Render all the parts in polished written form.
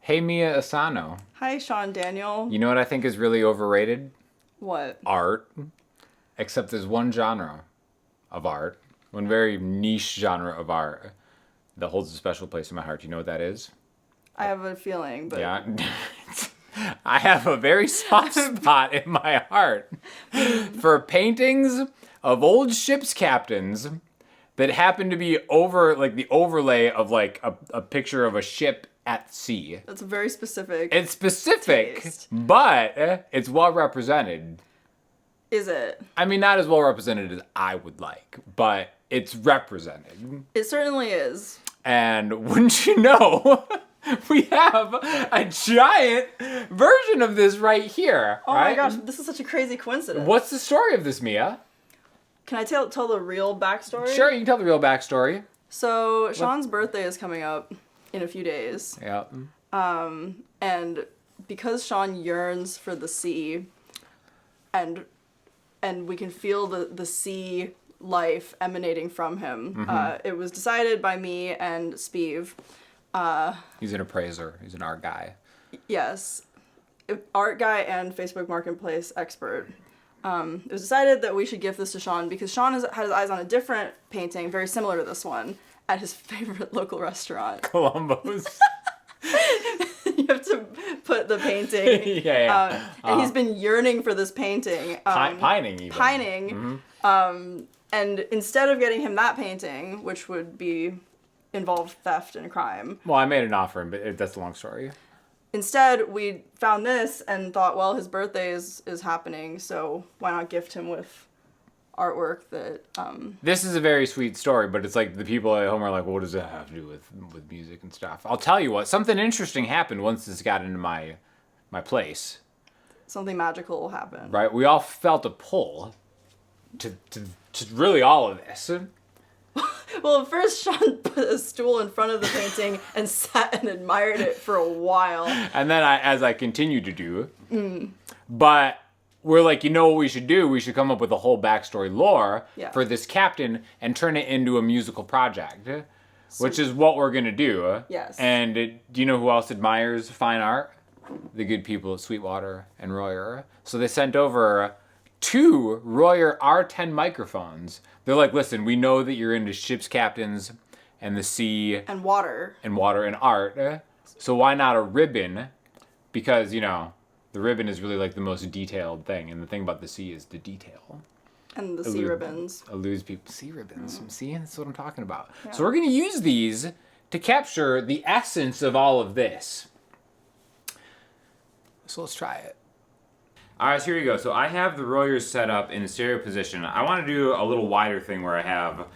Hey, Mia Asano. Hi, Sean Daniel. You know what I think is really overrated? What? Art. Except there's one genre of art, one very niche genre of art that holds a special place in my heart. You know what that is? I have a feeling, but... Yeah. I have a very soft spot in my heart for paintings of old ship's captains that happen to be over, like, the overlay of, like, a picture of a ship at sea. That's very specific. It's specific, taste. but it's well represented. Is it? I mean, not as well represented as I would like, but it's represented. It certainly is. And wouldn't you know, we have a giant version of this right here. Oh right? my gosh, this is such a crazy coincidence. What's the story of this, Mia? Can I tell the real backstory? Sure, you can tell the real backstory. So, Sean's birthday is coming up in a few days. Yeah. And because Sean yearns for the sea, and we can feel the sea life emanating from him, it was decided by me and Spieve. He's an appraiser. He's an art guy. Yes, art guy and Facebook Marketplace expert. It was decided that we should gift this to Sean because Sean had his eyes on a different painting, very similar to this one, at his favorite local restaurant. Columbo's. You have to put the painting. Yeah. And he's been yearning for this painting. Pining even. Pining. And instead of getting him that painting, which would involve theft and crime. Well, I made an offer, but that's a long story. Instead, we found this and thought, well, his birthday is happening, so why not gift him with artwork that... This is a very sweet story, but it's like the people at home are like, well, what does that have to do with music and stuff? I'll tell you what, something interesting happened once this got into my place. Something magical happened. Right? We all felt a pull to really all of this. Well, at first, Sean put a stool in front of the painting and sat and admired it for a while. And then as I continued to do, but we're like, you know what we should do? We should come up with a whole backstory lore for this captain and turn it into a musical project, which is what we're going to do. Yes. And do you know who else admires fine art? The good people at Sweetwater and Royer. So they sent over 2 Royer R10 microphones. They're like, listen, we know that you're into ship's captains and the sea. And water. And art. So why not a ribbon? Because, you know, the ribbon is really like the most detailed thing. And the thing about the sea is the detail. And the sea ribbons. Eludes people. Sea ribbons. See, that's what I'm talking about. Yeah. So we're going to use these to capture the essence of all of this. So let's try it. All right, so here we go. So I have the Royers set up in a stereo position. I want to do a little wider thing where I have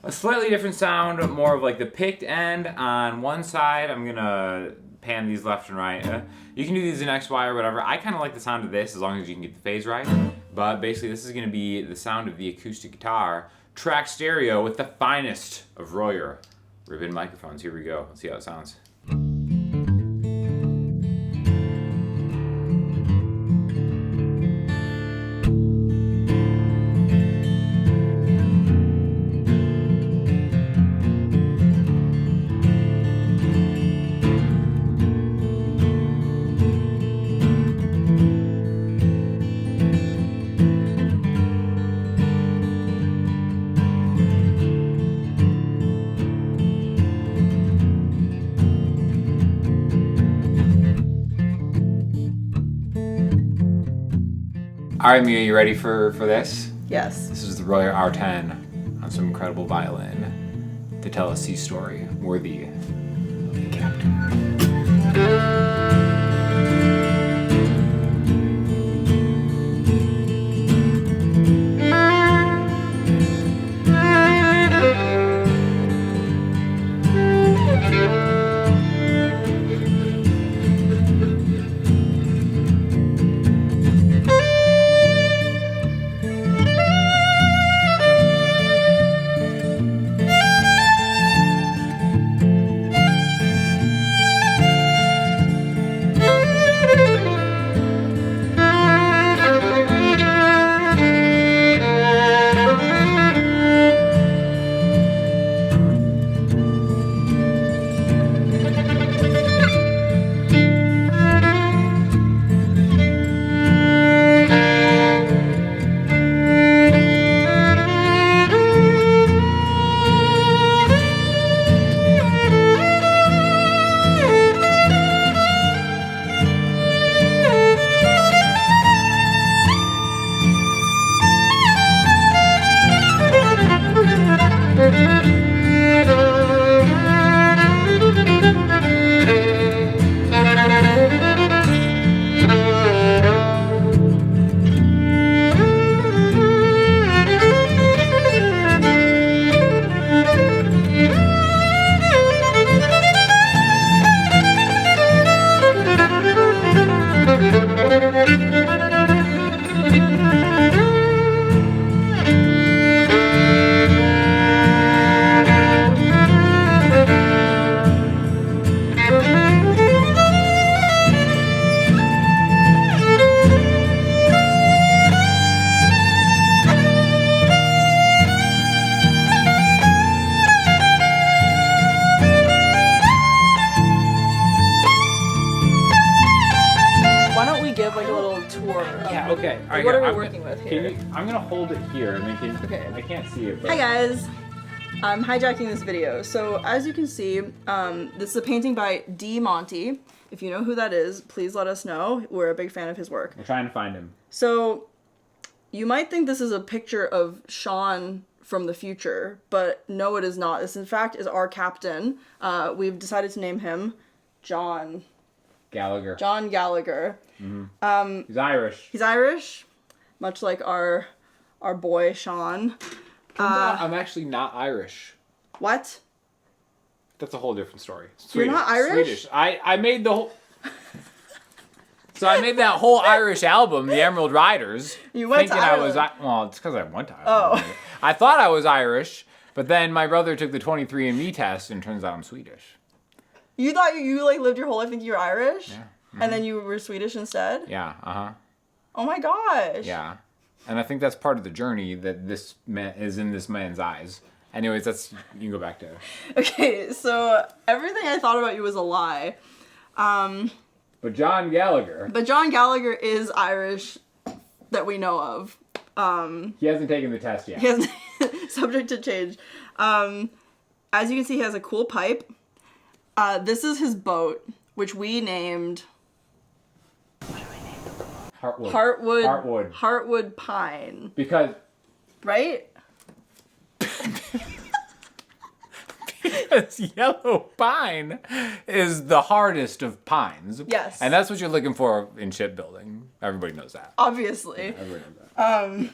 a slightly different sound, more of like the picked end on one side. I'm going to pan these left and right. You can do these in X, Y, or whatever. I kind of like the sound of this as long as you can get the phase right. But basically, this is going to be the sound of the acoustic guitar, track stereo with the finest of Royer ribbon microphones. Here we go. Let's see how it sounds. All right, Mia, you ready for this? Yes. This is the Royer R10 on some incredible violin to tell a sea story worthy of the captain. have like a little tour. Yeah, okay. All right, What here, are we working with here? I'm gonna hold it here, and then Okay. I can't see it. But... Hi guys! I'm hijacking this video. So as you can see, this is a painting by D. Monty. If you know who that is, please let us know. We're a big fan of his work. We're trying to find him. So you might think this is a picture of Sean from the future, but no, it is not. This in fact is our captain. We've decided to name him John Gallagher. John Gallagher. Mm-hmm. He's Irish. He's Irish, much like our boy Sean. I'm actually not Irish. What? That's a whole different story. You're not Irish? Swedish. I made the whole... So I made that whole Irish album, The Emerald Riders. You went to Ireland. Well, it's because I went to Ireland. Oh. I thought I was Irish, but then my brother took the 23andMe test, and turns out I'm Swedish. You thought you like lived your whole life thinking you were Irish? Yeah. Mm-hmm. And then you were Swedish instead? Yeah, uh-huh. Oh my gosh. Yeah. And I think that's part of the journey that this man is in this man's eyes. Anyways, you can go back to... Okay, so everything I thought about you was a lie. But John Gallagher... But John Gallagher is Irish that we know of. He hasn't taken the test yet. He has subject to change. As you can see, he has a cool pipe. This is his boat, which we named... Heartwood. Heartwood Pine. Because Right? yellow pine is the hardest of pines. Yes. And that's what you're looking for in shipbuilding. Everybody knows that. Obviously. Everybody knows that.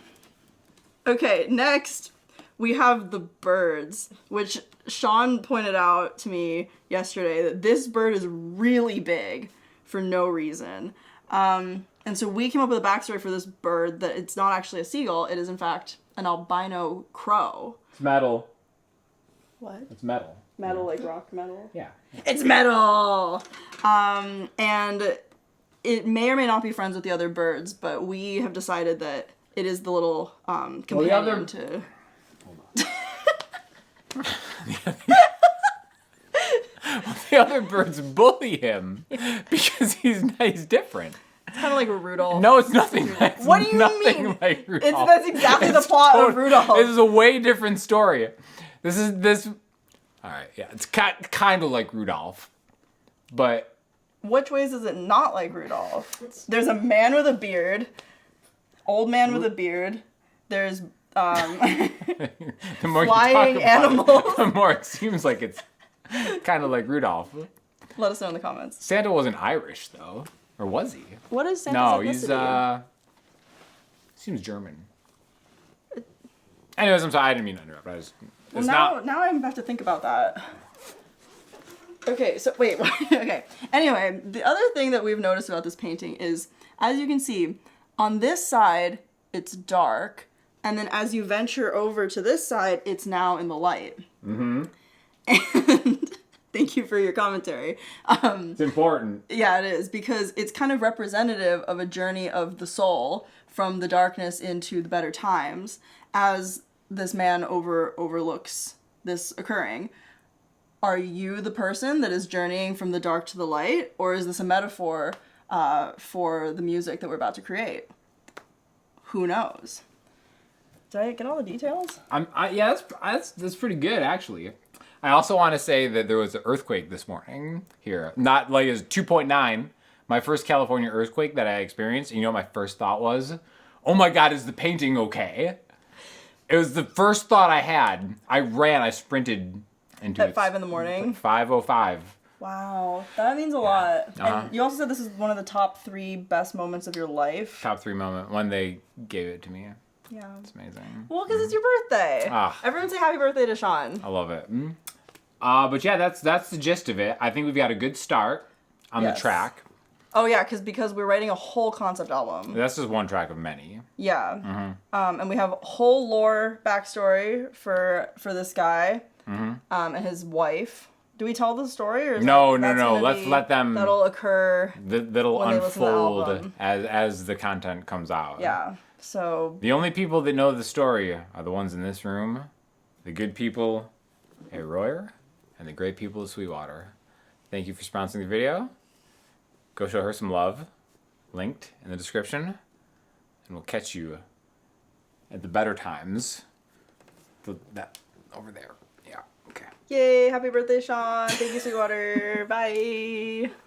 Okay, next we have the birds, which Sean pointed out to me yesterday that this bird is really big for no reason. And so we came up with a backstory for this bird that it's not actually a seagull. It is, in fact, an albino crow. It's metal. What? It's metal. Metal, like rock metal? Yeah. It's metal! And it may or may not be friends with the other birds, but we have decided that it is the little companion to... The other birds bully him because he's different. It's kind of like a Rudolph. No, it's nothing. It's What do you nothing mean? like Rudolph. That's exactly the plot of Rudolph. This is a way different story. This. All right, yeah, it's kind of like Rudolph, but Which ways is it not like Rudolph? There's a man with a beard, old man with a beard. There's the more flying you talk about animals. it, the more it seems like it's kind of like Rudolph. Let us know in the comments. Santa wasn't Irish though, or was he? What is Santa's No, ethnicity? seems German. Anyways, I'm sorry, I didn't mean to interrupt. Well, now I have to think about that. Okay, so wait. Okay. Anyway, the other thing that we've noticed about this painting is, as you can see, on this side it's dark, and then as you venture over to this side, it's now in the light. Mm-hmm. And thank you for your commentary. It's important. Yeah, it is, because it's kind of representative of a journey of the soul from the darkness into the better times, as this man overlooks this occurring. Are you the person that is journeying from the dark to the light, or is this a metaphor for the music that we're about to create? Who knows? Did I get all the details? Yeah, that's pretty good actually. I also want to say that there was an earthquake this morning here. Not like it was 2.9. My first California earthquake that I experienced. And you know what my first thought was? Oh my God, is the painting okay? It was the first thought I had. I sprinted into At 5 in the morning? 5:05. Wow, that means a lot. Uh-huh. And you also said this is one of the top 3 best moments of your life. Top 3 moment when they gave it to me. Yeah. It's amazing. Well, because it's your birthday. Ah. Everyone say happy birthday to Sean. I love it. But yeah, that's the gist of it. I think we've got a good start on the track. Oh yeah, because we're writing a whole concept album. That's just one track of many. Yeah. And we have a whole lore backstory for this guy and his wife. Do we tell the story, or is No. gonna Let's let them. That'll occur. That'll when they listen to the unfold album. as the content comes out. Yeah. So. The only people that know the story are the ones in this room, the good people at Royer, and the great people of Sweetwater. Thank you for sponsoring the video. Go show her some love. linked in the description. And we'll catch you at the better times. That over there. Yeah, okay. Yay, happy birthday, Sean. Thank you, Sweetwater. Bye.